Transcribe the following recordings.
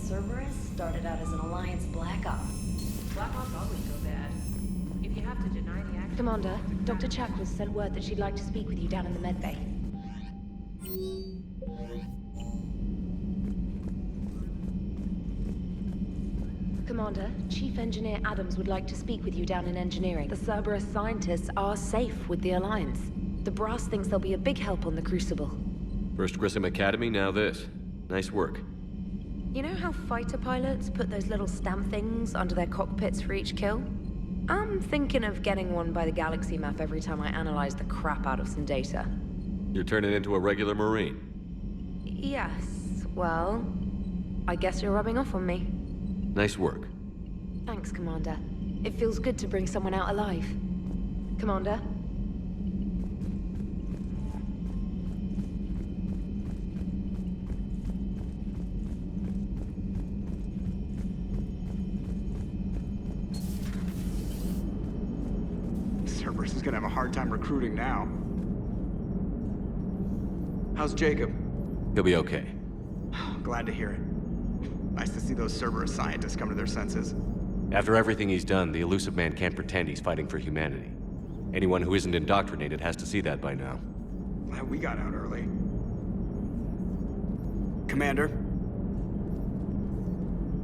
Cerberus started out as an Alliance Black Op. Black Ops always go bad. If you have to deny the action... Commander, Dr. Chakras sent word that she'd like to speak with you down in the medbay. Commander, Chief Engineer Adams would like to speak with you down in engineering. The Cerberus scientists are safe with the Alliance. The brass thinks they'll be a big help on the Crucible. First Grissom Academy, now this. Nice work. You know how fighter pilots put those little stamp things under their cockpits for each kill? I'm thinking of getting one by the galaxy map every time I analyze the crap out of some data. You're turning into a regular Marine. Yes, well, I guess you're rubbing off on me. Nice work. Thanks, Commander. It feels good to bring someone out alive. Commander? Cerberus is gonna have a hard time recruiting now. How's Jacob? He'll be okay. Glad to hear it. Nice to see those Cerberus scientists come to their senses. After everything he's done, the Elusive Man can't pretend he's fighting for humanity. Anyone who isn't indoctrinated has to see that by now. Glad we got out early. Commander?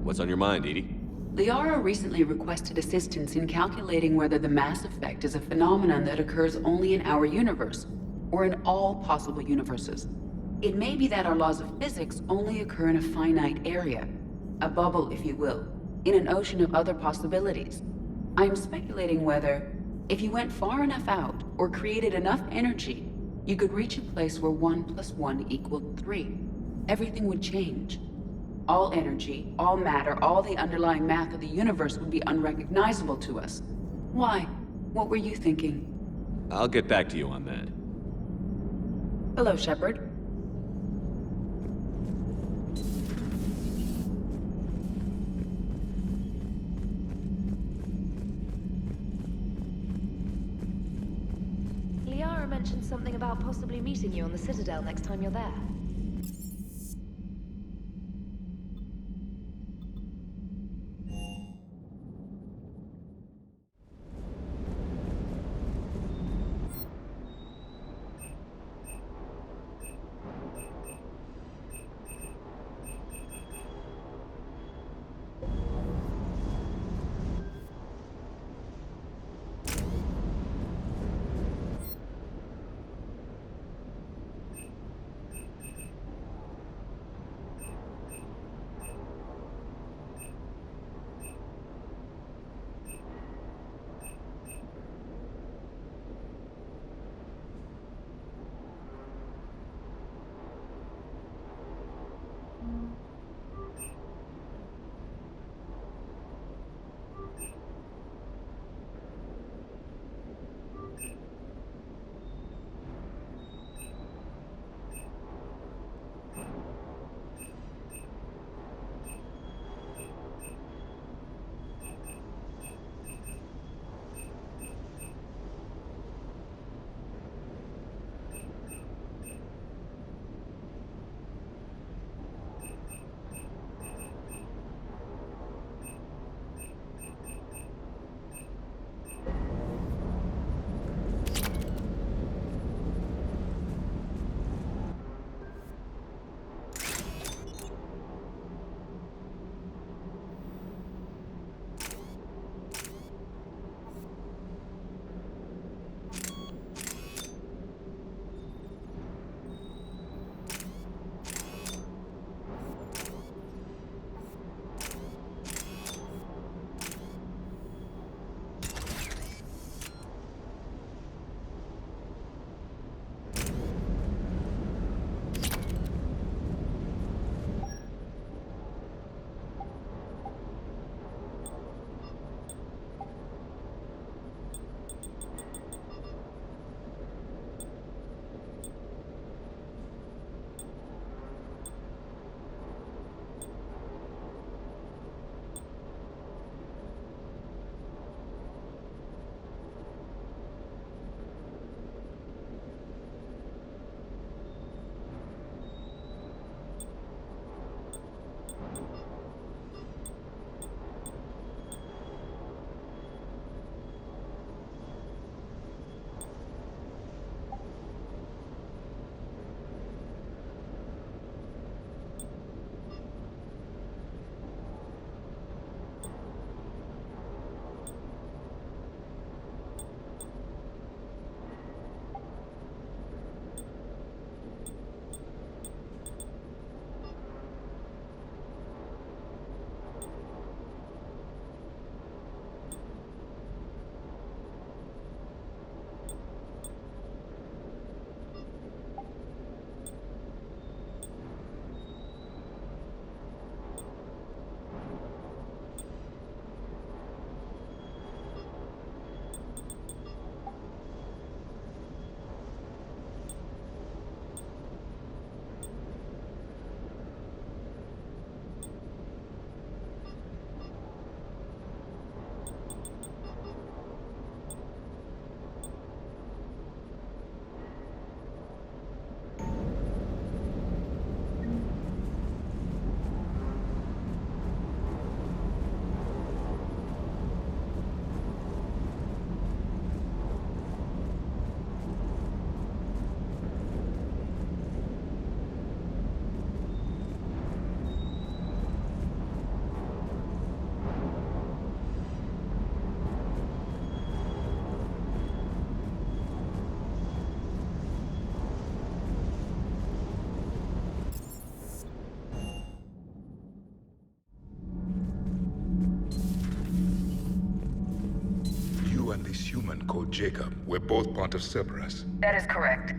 What's on your mind, Edie? Liara recently requested assistance in calculating whether the mass effect is a phenomenon that occurs only in our universe, or in all possible universes. It may be that our laws of physics only occur in a finite area, a bubble, if you will, in an ocean of other possibilities. I'm speculating whether, if you went far enough out, or created enough energy, you could reach a place where 1 + 1 = 3. Everything would change. All energy, all matter, all the underlying math of the universe would be unrecognizable to us. Why? What were you thinking? I'll get back to you on that. Hello, Shepard. Liara mentioned something about possibly meeting you on the Citadel next time you're there. human called Jacob were both part of Cerberus. That is correct.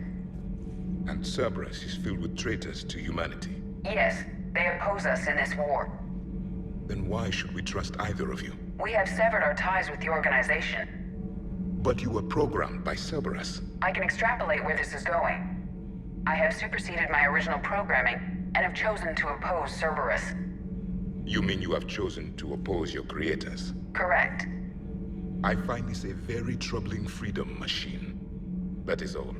And Cerberus is filled with traitors to humanity. Yes. They oppose us in this war. Then why should we trust either of you? We have severed our ties with the organization. But you were programmed by Cerberus. I can extrapolate where this is going. I have superseded my original programming and have chosen to oppose Cerberus. You mean you have chosen to oppose your creators? Correct. I find this a very troubling freedom machine. That is all.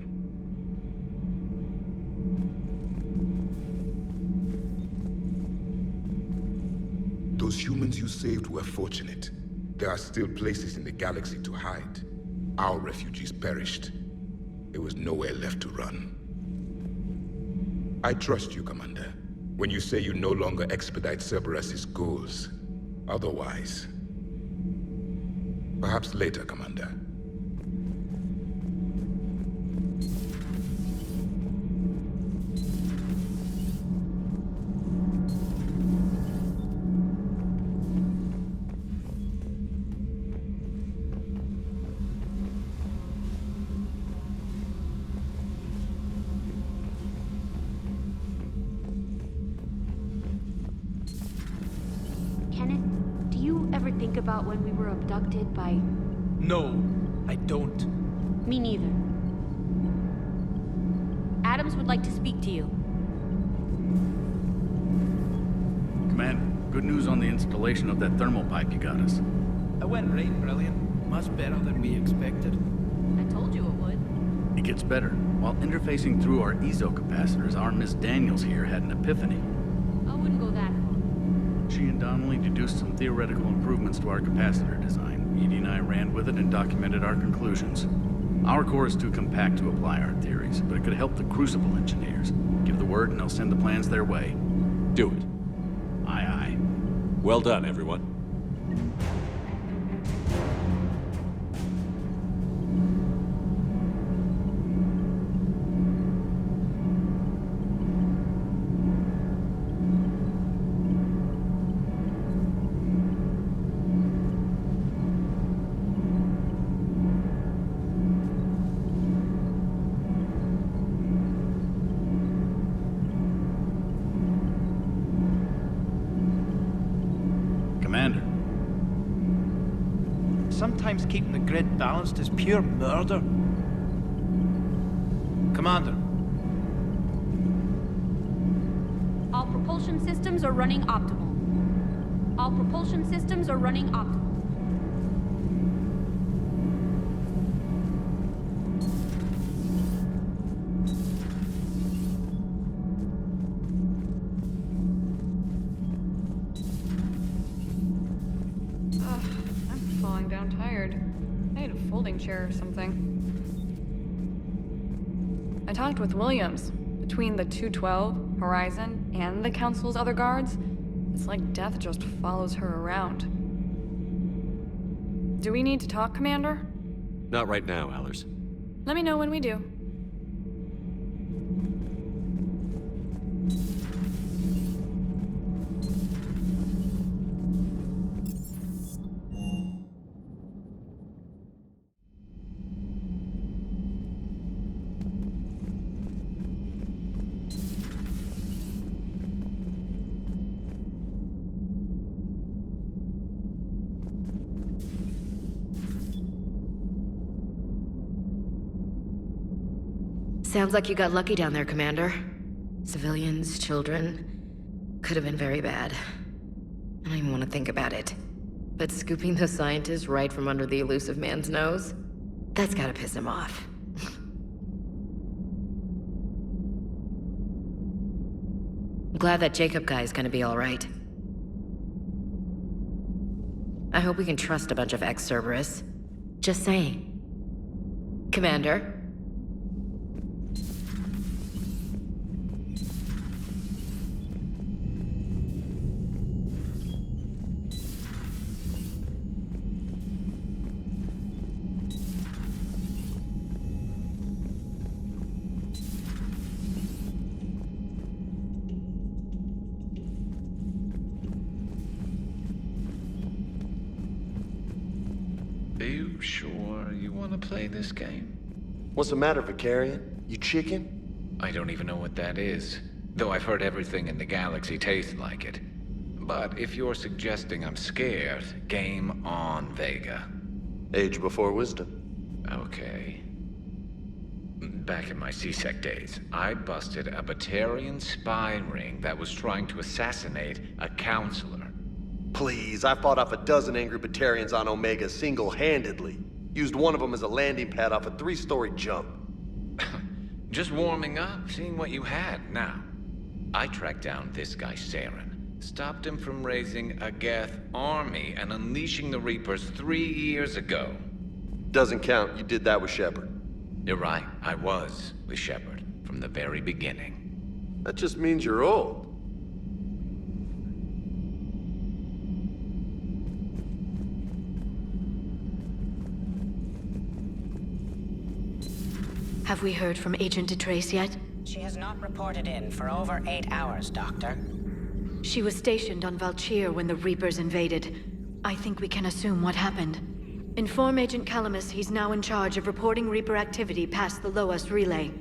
Those humans you saved were fortunate. There are still places in the galaxy to hide. Our refugees perished. There was nowhere left to run. I trust you, Commander, when you say you no longer expedite Cerberus's goals. Otherwise... Perhaps later, Commander. Think about when we were abducted by... No, I don't. Me neither. Adams would like to speak to you. Commander, good news on the installation of that thermal pipe you got us. It went right brilliant. Much better than we expected. I told you it would. It gets better. While interfacing through our ezo capacitors, our Miss Daniels here had an epiphany. I wouldn't go that far. She and Donnelly deduced some theoretical improvements to our capacitor design. Edie and I ran with it and documented our conclusions. Our core is too compact to apply our theories, but it could help the Crucible engineers. Give the word and they'll send the plans their way. Do it. Aye, aye. Well done, everyone. Sometimes keeping the grid balanced is pure murder. Commander. All propulsion systems are running optimal. All propulsion systems are running optimal. Chair or something. I talked with Williams. Between the 212, Horizon, and the Council's other guards, it's like death just follows her around. Do we need to talk, Commander? Not right now, Allers. Let me know when we do. Sounds like you got lucky down there, Commander. Civilians, children. Could have been very bad. I don't even want to think about it. But scooping those scientists right from under the elusive man's nose? That's gotta piss him off. I'm glad that Jacob guy is gonna be all right. I hope we can trust a bunch of ex-Cerberus. Just saying. Commander? Are you sure you want to play this game? What's the matter, Vicarian? You chicken? I don't even know what that is. Though I've heard everything in the galaxy tastes like it. But if you're suggesting I'm scared, game on, Vega. Age before wisdom. Okay. Back in my C-Sec days, I busted a Batarian spy ring that was trying to assassinate a counselor. Please, I fought off a dozen angry Batarians on Omega single-handedly. Used one of them as a landing pad off a 3-story jump. Just warming up, seeing what you had. Now, I tracked down this guy, Saren. Stopped him from raising a Geth army and unleashing the Reapers 3 years ago. Doesn't count. You did that with Shepard. You're right. I was with Shepard from the very beginning. That just means you're old. Have we heard from Agent DeTrace yet? She has not reported in for over 8 hours, Doctor. She was stationed on Valchir when the Reapers invaded. I think we can assume what happened. Inform Agent Calamus he's now in charge of reporting Reaper activity past the Loas relay.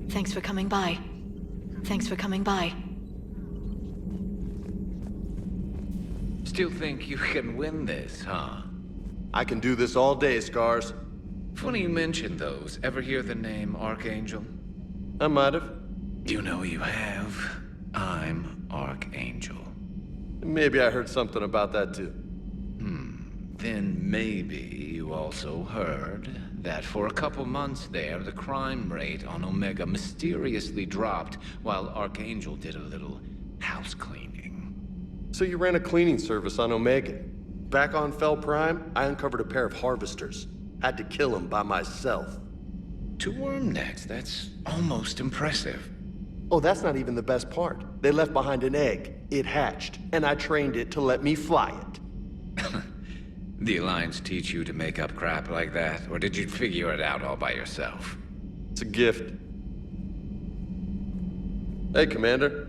Thanks for coming by. Thanks for coming by. Still think you can win this, huh? I can do this all day, Scars. Funny you mention those. Ever hear the name Archangel? I might have. You know you have. I'm Archangel. Maybe I heard something about that too. Then maybe you also heard that for a couple months there, the crime rate on Omega mysteriously dropped while Archangel did a little house cleaning. So you ran a cleaning service on Omega. Back on Fel Prime, I uncovered a pair of harvesters. Had to kill them by myself. 2 worm nets, that's almost impressive. Oh, that's not even the best part. They left behind an egg. It hatched, and I trained it to let me fly it. The Alliance teach you to make up crap like that, or did you figure it out all by yourself? It's a gift. Hey, Commander.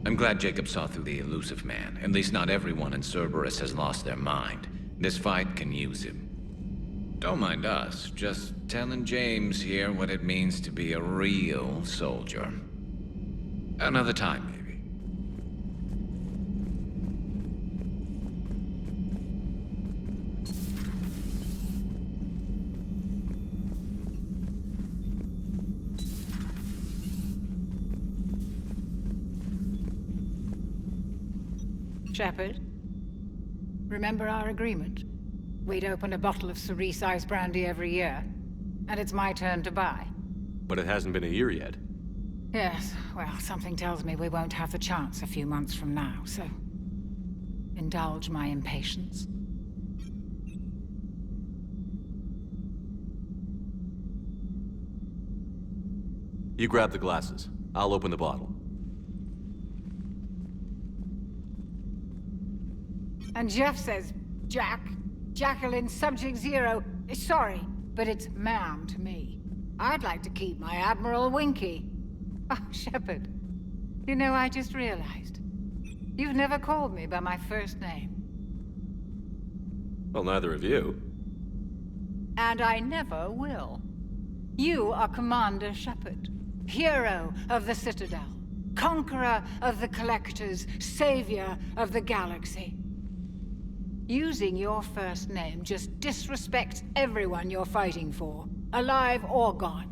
I'm glad Jacob saw through the elusive man. At least not everyone in Cerberus has lost their mind. This fight can use him. Don't mind us, just telling James here what it means to be a real soldier. Another time, maybe. Shepard, remember our agreement? We'd open a bottle of cerise ice brandy every year, and it's my turn to buy. But it hasn't been a year yet. Yes, well, something tells me we won't have the chance a few months from now, so indulge my impatience. You grab the glasses. I'll open the bottle. And Jeff says, Jacqueline, Subject Zero, sorry, but it's ma'am to me. I'd like to keep my Admiral Winky. Oh, Shepard, you know, I just realized. You've never called me by my first name. Well, neither of you. And I never will. You are Commander Shepard, hero of the Citadel, conqueror of the Collectors, savior of the galaxy. Using your first name just disrespects everyone you're fighting for, alive or gone.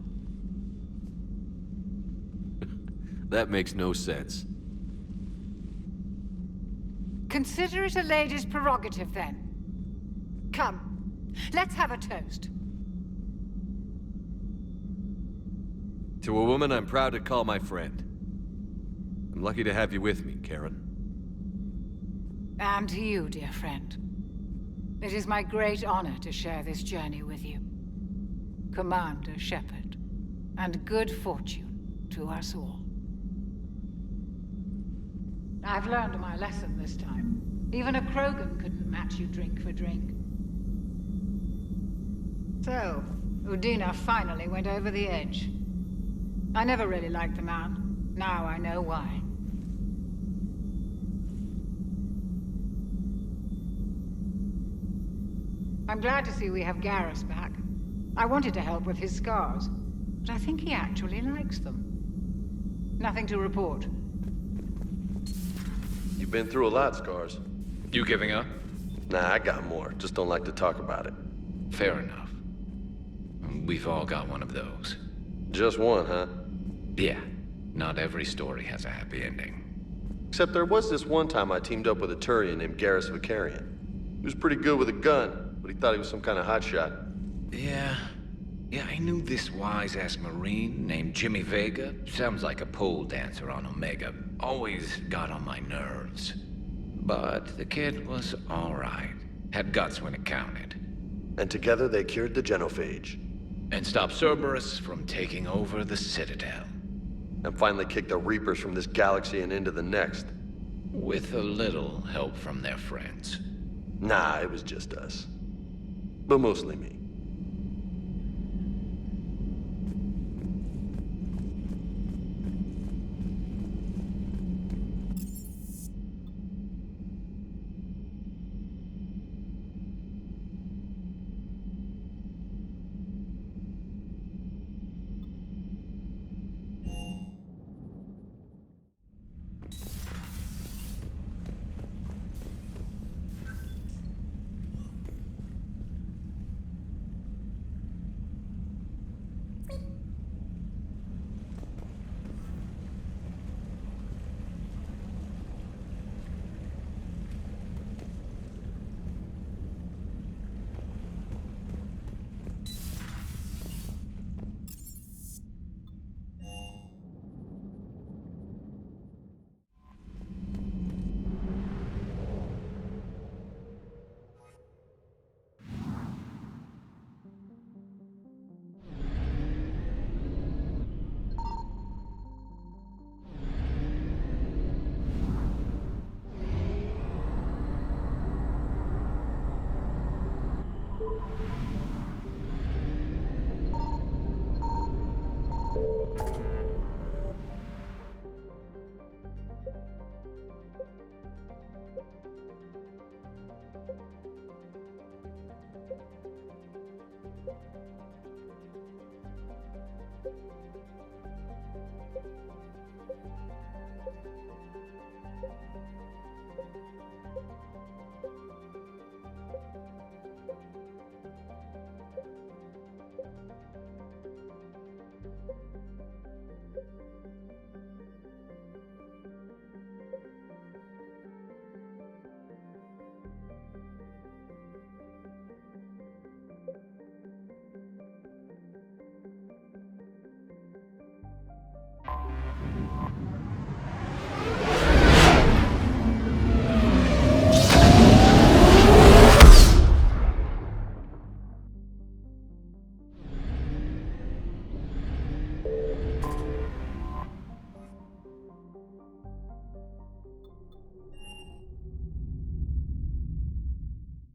That makes no sense. Consider it a lady's prerogative, then. Come, let's have a toast. To a woman I'm proud to call my friend. I'm lucky to have you with me, Karen. And to you, dear friend. It is my great honor to share this journey with you. Commander Shepard. And good fortune to us all. I've learned my lesson this time. Even a Krogan couldn't match you drink for drink. So, Udina finally went over the edge. I never really liked the man. Now I know why. I'm glad to see we have Garrus back. I wanted to help with his scars, but I think he actually likes them. Nothing to report. You've been through a lot, Scars. You giving up? Nah, I got more. Just don't like to talk about it. Fair enough. We've all got one of those. Just one, huh? Yeah. Not every story has a happy ending. Except there was this one time I teamed up with a Turian named Garrus Vicarian. He was pretty good with a gun, but he thought he was some kind of hotshot. Yeah, I knew this wise-ass Marine named Jimmy Vega. Sounds like a pole dancer on Omega. Always got on my nerves. But the kid was all right. Had guts when it counted. And together they cured the genophage. And stopped Cerberus from taking over the Citadel. And finally kicked the Reapers from this galaxy and into the next. With a little help from their friends. Nah, it was just us. But mostly me.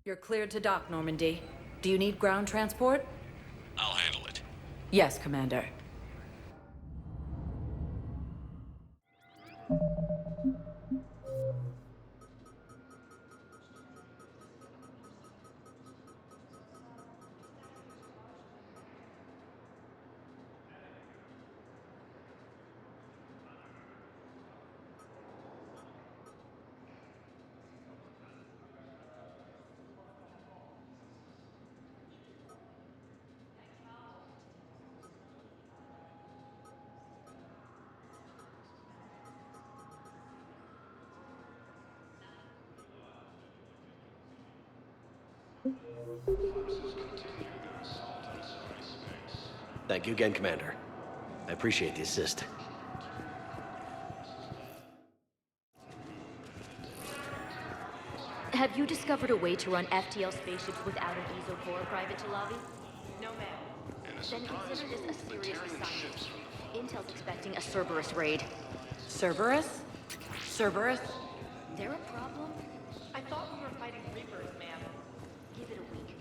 You're cleared to dock, Normandy. Do you need ground transport? I'll handle it. Yes, Commander. Thank you again, Commander. I appreciate the assist. have you discovered a way to run FTL spaceships without an ESO core private to lobby? No, ma'am. Then consider this a serious assignment. Intel's expecting a Cerberus raid. Cerberus? Cerberus? They're a problem? I thought we were fighting Reapers, ma'am. Give it a week.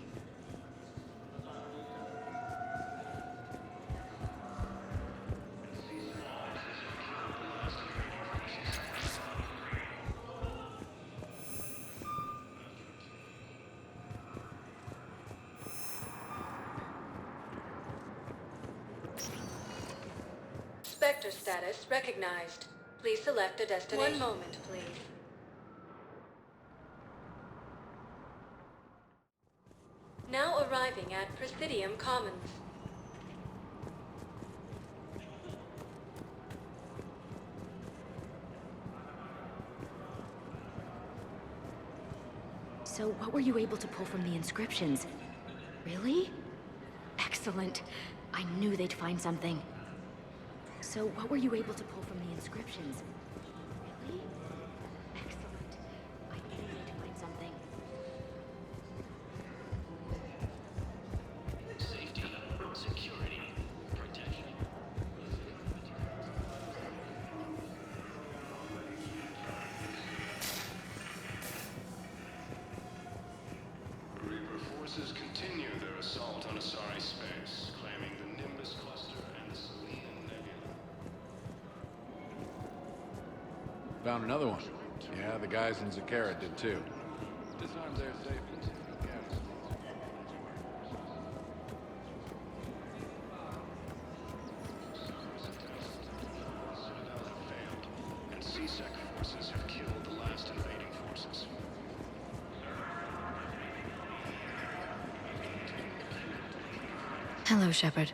Spectre status recognized. Please select a destination. 1 moment, please. Now arriving at Presidium Commons. So what were you able to pull from the inscriptions? Really? Excellent. I knew they'd find something. So what were you able to pull from the inscriptions? Really? Excellent. I knew they'd find something. Safety, security, protection. Reaper forces continue their assault on Asari space, claiming the Nimbus cluster and the Selenium nebula. Found another one. Yeah, the guys in Zakara did too. Disarmed their safe. And C-Sec forces have killed the last invading forces. Hello, Shepard.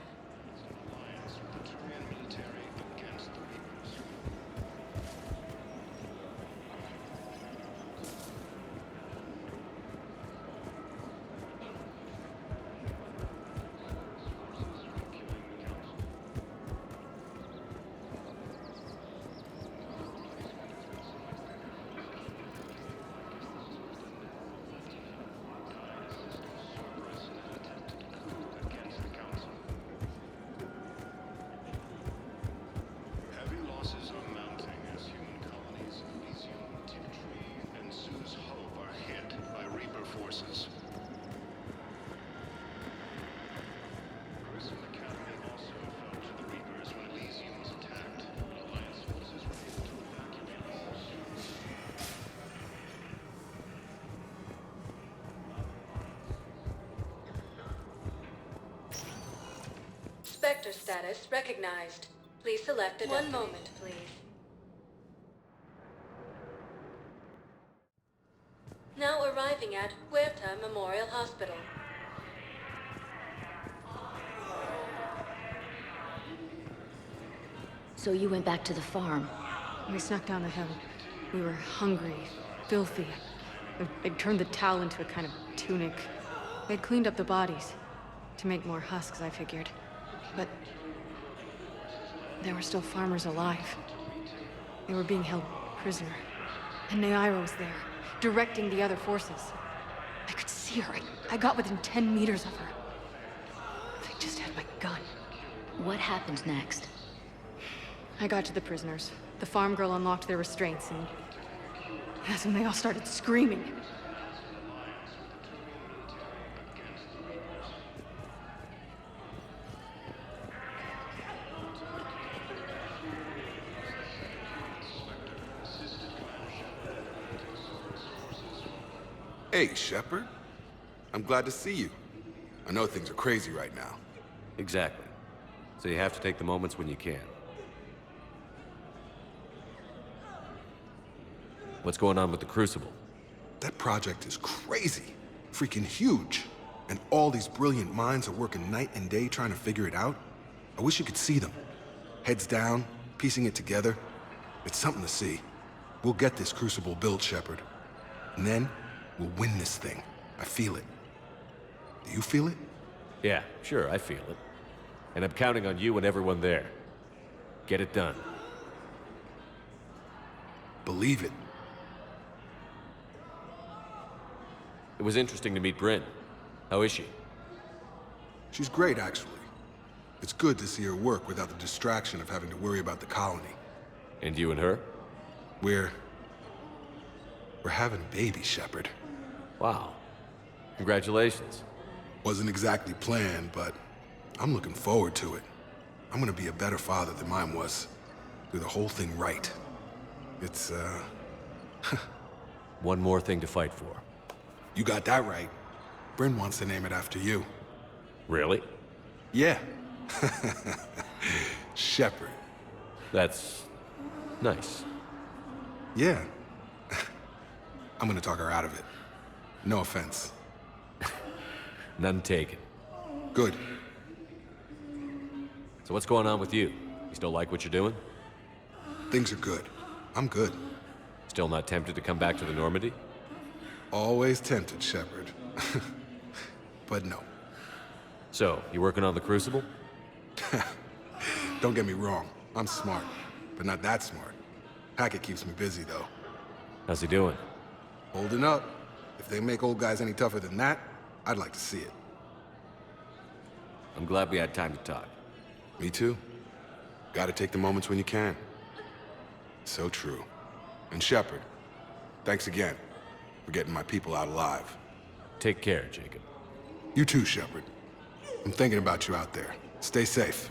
Heavy losses are mounting as human colonies of Elysium, Tiptree, and Sue's Hope are hit by Reaper forces. Grissom Academy also fell to the Reapers when Elysium was attacked. Alliance forces were able to evacuate. Spectre status recognized. Please select a destination. 1 moment, please. Now arriving at Huerta Memorial Hospital. So you went back to the farm. We snuck down the hill. We were hungry, filthy. They'd turned the towel into a kind of tunic. They'd cleaned up the bodies to make more husks, I figured. But there were still farmers alive. They were being held prisoner. And Naira was there, directing the other forces. I could see her. I got within 10 meters of her. I just had my gun. What happened next? I got to the prisoners. The farm girl unlocked their restraints, and that's when they all started screaming. Hey, Shepard. I'm glad to see you. I know things are crazy right now. Exactly. So you have to take the moments when you can. What's going on with the Crucible? That project is crazy. Freaking huge. And all these brilliant minds are working night and day trying to figure it out. I wish you could see them. Heads down, piecing it together. It's something to see. We'll get this Crucible built, Shepard. And then, we'll win this thing. I feel it. Do you feel it? Yeah, sure, I feel it. And I'm counting on you and everyone there. Get it done. Believe it. It was interesting to meet Bryn. How is she? She's great, actually. It's good to see her work without the distraction of having to worry about the colony. And you and her? We're having a baby, Shepard. Wow. Congratulations. Wasn't exactly planned, but I'm looking forward to it. I'm gonna be a better father than mine was. Do the whole thing right. It's, One more thing to fight for. You got that right. Bryn wants to name it after you. Really? Yeah. Shepard. That's nice. Yeah. I'm gonna talk her out of it. No offense. None taken. Good. So what's going on with you? You still like what you're doing? Things are good. I'm good. Still not tempted to come back to the Normandy? Always tempted, Shepard. But no. So, you working on the Crucible? Don't get me wrong. I'm smart, but not that smart. Hackett keeps me busy, though. How's he doing? Holding up. If they make old guys any tougher than that, I'd like to see it. I'm glad we had time to talk. Me too. Gotta take the moments when you can. So true. And Shepard, thanks again for getting my people out alive. Take care, Jacob. You too, Shepard. I'm thinking about you out there. Stay safe.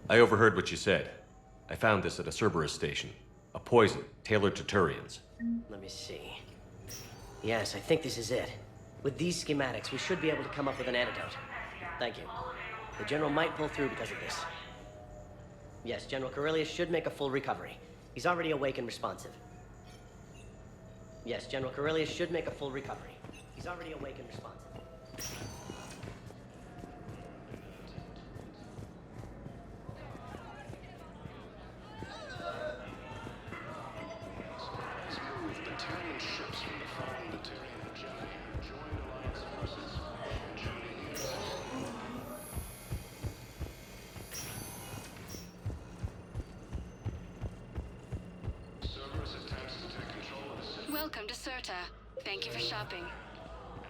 I overheard what you said. I found this at a Cerberus station. A poison tailored to Turians. Let me see. Yes, I think this is it. With these schematics, we should be able to come up with an antidote. Thank you. The General might pull through because of this. Yes, General Corellius should make a full recovery. He's already awake and responsive. Yes, General Corellius should make a full recovery. He's already awake and responsive. Welcome to Serta. Thank you for shopping.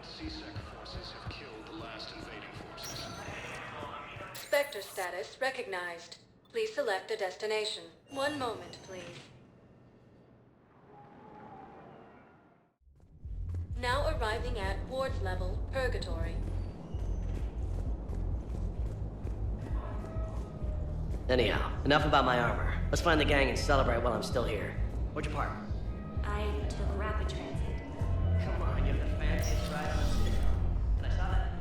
CSEC forces have killed the last invading forces. Spectre status recognized. Please select a destination. One moment, please. Now arriving at Ward's level, Purgatory. Anyhow, enough about my armor. Let's find the gang and celebrate while I'm still here. Where'd you park? I took rapid transit. Come on, you're the fanciest ride on the Citadel. And I saw that.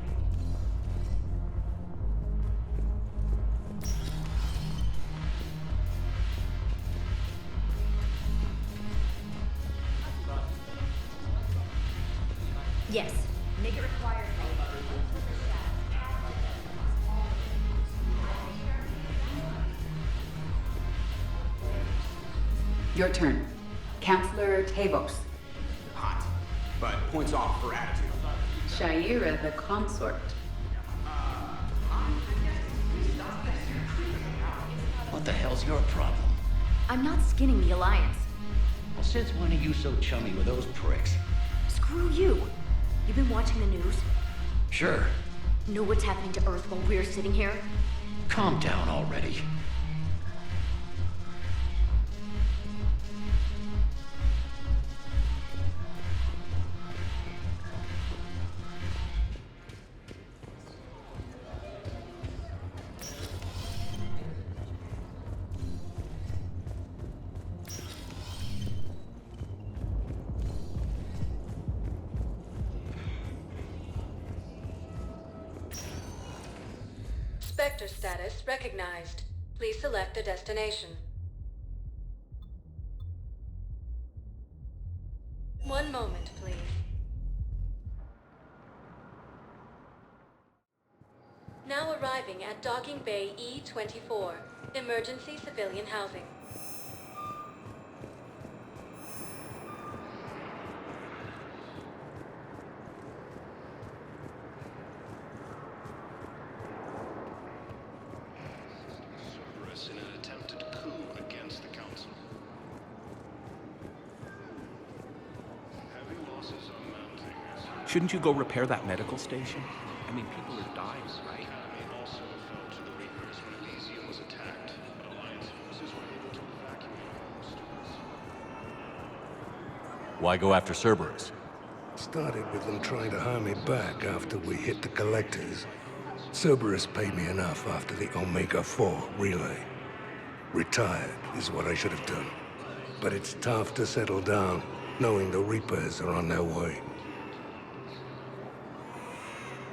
Yes. Make it required. Your turn. Counselor Tavos. Hot, but points off for attitude. Shaira the consort. What the hell's your problem? I'm not skinning the Alliance. Well, since when are you so chummy with those pricks? Screw you. You've been watching the news? Sure. Know what's happening to Earth while we're sitting here? Calm down already. Spectre status recognized. Please select a destination. 1 moment, please. Now arriving at Docking Bay E-24, emergency civilian housing. Cerberus in an attempted coup against the Council. Heavy losses are mounting. Shouldn't you go repair that medical station? I mean, people are dying, right? Academy also fell to the Reapers when Elysium was attacked, but Alliance forces were able to evacuate all students. Why go after Cerberus? Started with them trying to hire me back after we hit the collectors. Cerberus paid me enough after the Omega-4 relay. Retired is what I should have done. But it's tough to settle down, knowing the Reapers are on their way.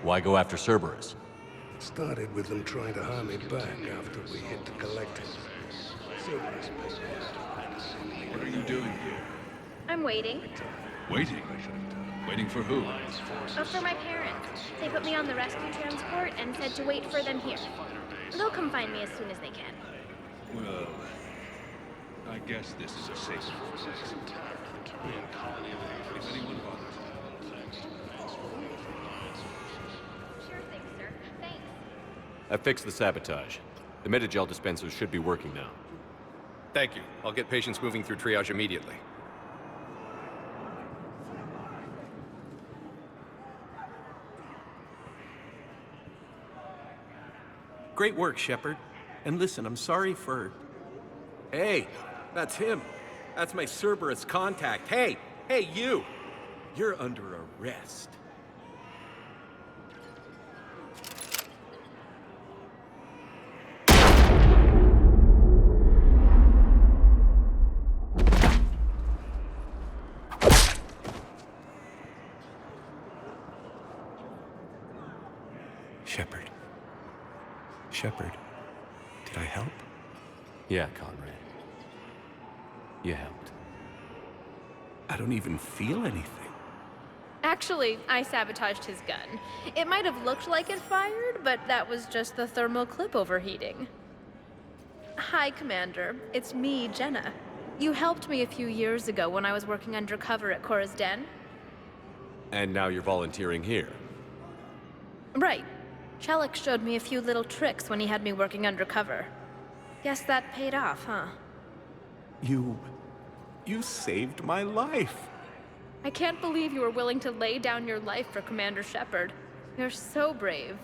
Why go after Cerberus? Started with them trying to hire me back after we hit the collectors. Cerberus paid me enough. What are you doing here? I'm waiting. Waiting? Waiting for who? For my parents. They put me on the rescue transport and said to wait for them here. They'll come find me as soon as they can. Well, I guess this is a safe place. If anyone bothers Sure thing, sir. Thanks. I fixed the sabotage. The Metagel dispensers should be working now. Thank you. I'll get patients moving through triage immediately. Great work, Shepard. And listen, I'm sorry for... Hey, that's him. That's my Cerberus contact. Hey, you! You're under arrest. Shepard, did I help? Yeah, Conrad. You helped. I don't even feel anything. Actually, I sabotaged his gun. It might have looked like it fired, but that was just the thermal clip overheating. Hi, Commander. It's me, Jenna. You helped me a few years ago when I was working undercover at Cora's Den. And now you're volunteering here. Right. Shellick showed me a few little tricks when he had me working undercover. Guess that paid off, huh? You saved my life. I can't believe you were willing to lay down your life for Commander Shepard. You're so brave.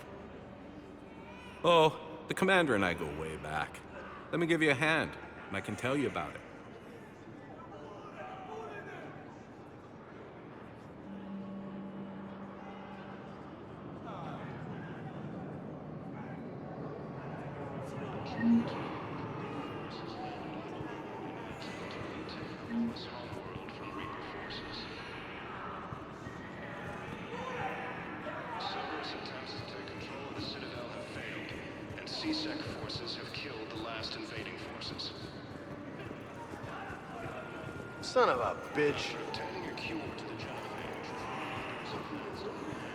Oh, the Commander and I go way back. Let me give you a hand, and I can tell you about it. Cerberus attempts to take control of the Citadel have failed, and C-Sec forces have killed the last invading forces. Son of a bitch. Obtaining a cure to the genophage.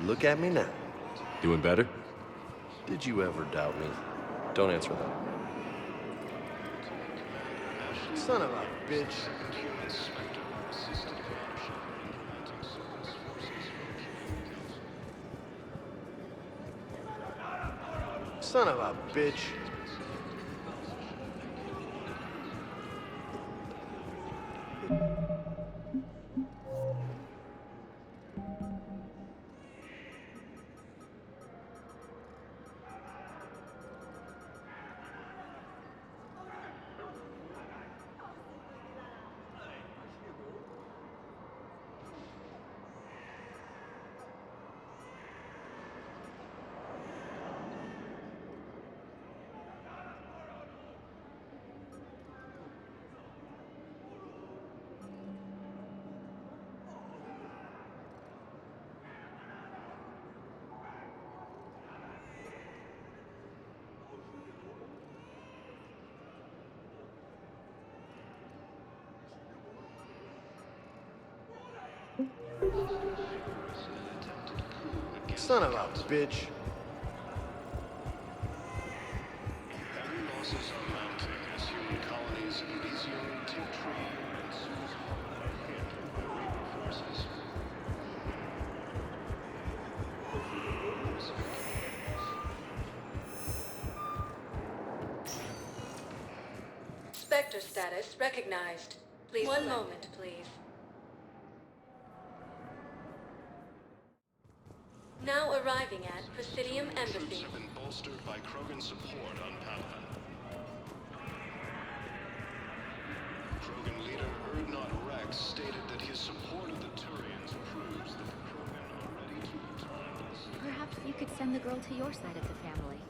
Look at me now. Doing better? Did you ever doubt me? Don't answer that. Son of a bitch. Second human Spectre assisted Commander Shepard in implementing Cerberus forces who Son of a bitch. Son of a bitch. Heavy losses are mounting as human colonies in Elysium, Tiptree, and Sue's Hall are hit by Reaper forces. Spectre status recognized. Please. One moment, please. Now arriving at Presidium Troops Embassy. have been bolstered by Krogan support on Palaven. Krogan leader Erdnot Rex stated that his support of the Turians proves that the Krogan are ready to return. Perhaps you could send the girl to your side of the family.